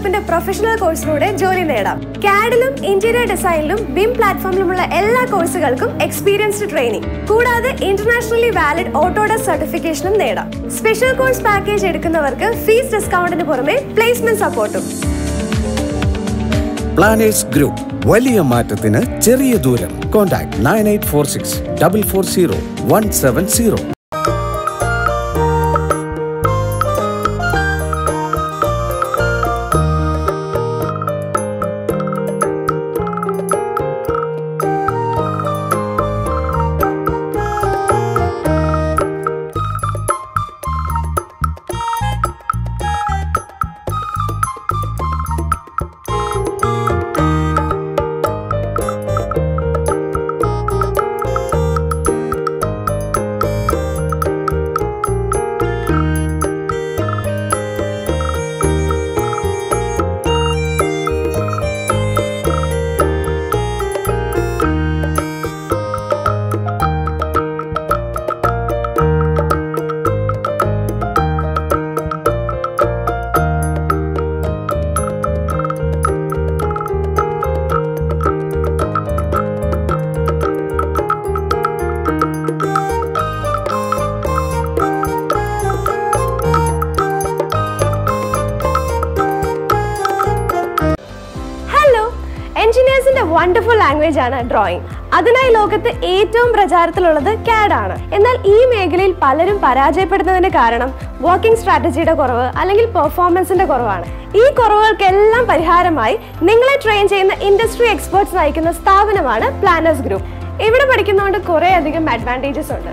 ഗ്രൂപ്പിന്റെ പ്രൊഫഷണൽ കോഴ്സിലൂടെ ജോലി നേടാം. CAD-ലും ഇന്റീരിയർ ഡിസൈനിലും BIM പ്ലാറ്റ്ഫോമിലുമുള്ള എല്ലാ കോഴ്സുകൾക്കും എക്സ്പീരിയൻസ്ഡ് ട്രെയിനിങ്, കൂടാതെ ഇന്റർനാഷണലി വാലിഡ് ഓട്ടോഡെസ്ക് സർട്ടിഫിക്കേഷനും നേടാം. സ്പെഷ്യൽ കോഴ്സ് പാക്കേജ് എടുക്കുന്നവർക്ക് ഫീസ് ഡിസ്കൗണ്ടിന് പുറമെ പ്ലേസ്മെന്റ് സപ്പോർട്ടും. പ്ലാനേഴ്സ് ഗ്രൂപ്പ്, വലിയ മാറ്റത്തിന് ചെറിയ ദൂരം. കോൺടാക്ട് 9846 440 170. എഞ്ചിനീയേഴ്സിന്റെ വണ്ടർഫുൾ ലാംഗ്വേജ് ആണ് ഡ്രോയിങ്. അതിനായി ലോകത്ത് ഏറ്റവും പ്രചാരത്തിലുള്ളത് CAD ആണ്. എന്നാൽ ഈ മേഖലയിൽ പലരും പരാജയപ്പെടുന്നതിന് കാരണം വർക്കിംഗ് സ്ട്രാറ്റജിയുടെ കുറവ് അല്ലെങ്കിൽ പെർഫോമൻസിന്റെ കുറവാണ്. ഈ കുറവുകൾക്കെല്ലാം പരിഹാരമായി നിങ്ങളെ ട്രെയിൻ ചെയ്യുന്ന ഇൻഡസ്ട്രി എക്സ്പേർട്സ് നയിക്കുന്ന സ്ഥാപനമാണ് പ്ലാനേഴ്സ് ഗ്രൂപ്പ്. ഇവിടെ പഠിക്കുന്നതുകൊണ്ട് കുറേയധികം അഡ്വാൻറ്റേജസ് ഉണ്ട്.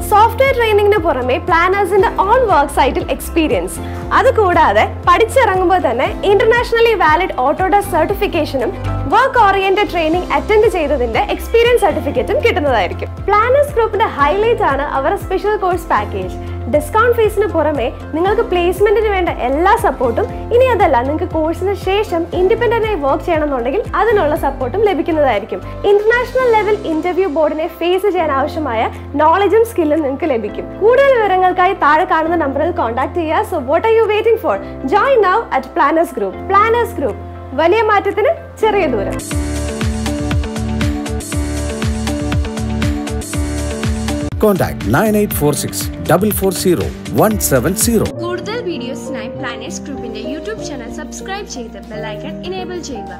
സോഫ്റ്റ്വെയർ ട്രെയിനിങ്ങിന് പുറമെ പ്ലാനേഴ്സിന്റെ ഓൺ വർക്ക് സൈറ്റിൽ എക്സ്പീരിയൻസ്, അതുകൂടാതെ പഠിച്ചിറങ്ങുമ്പോൾ തന്നെ ഇന്റർനാഷണലി വാലിഡ് ഓട്ടോഡെസ്ക് സർട്ടിഫിക്കേഷനും വർക്ക് ഓറിയന്റഡ് ട്രെയിനിങ് അറ്റൻഡ് ചെയ്തതിന്റെ എക്സ്പീരിയൻസ് സർട്ടിഫിക്കറ്റും കിട്ടുന്നതായിരിക്കും. പ്ലാനേഴ്സ് ഗ്രൂപ്പിന്റെ ഹൈലൈറ്റ് ആണ് അവരുടെ സ്പെഷ്യൽ കോഴ്സ് പാക്കേജ്. ഡിസ്കൗണ്ട് ഫീസിന് പുറമെ നിങ്ങൾക്ക് പ്ലേസ്മെന്റിന് വേണ്ട എല്ലാ സപ്പോർട്ടും, ഇനി അതല്ല നിങ്ങൾക്ക് കോഴ്സിന് ശേഷം ഇൻഡിപെൻഡന്റ് ആയി വർക്ക് ചെയ്യണമെന്നുണ്ടെങ്കിൽ അതിനുള്ള സപ്പോർട്ടും ലഭിക്കുന്നതായിരിക്കും. ഇന്റർനാഷണൽ ലെവൽ ഇന്റർവ്യൂ ബോർഡിനെ ഫേസ് ചെയ്യാൻ ആവശ്യമായ നോളജും സ്കില്ലും നിങ്ങൾക്ക് ലഭിക്കും. കൂടുതൽ വിവരങ്ങൾക്കായി താഴെ കാണുന്ന നമ്പറിൽ കോൺടാക്ട് ചെയ്യുക. So what are you waiting for? Join now at planners group. Planners group, വലിയ മാറ്റത്തിന് ചെറിയ ദൂരം. Contact 9846 440 170. കൂടുതൽ വീഡിയോസിനായി പ്ലാനേഴ്സ് ഗ്രൂപ്പിന്റെ യൂട്യൂബ് ചാനൽ സബ്സ്ക്രൈബ് ചെയ്ത് ബെൽ ഐക്കൺ എനേബിൾ ചെയ്യുക.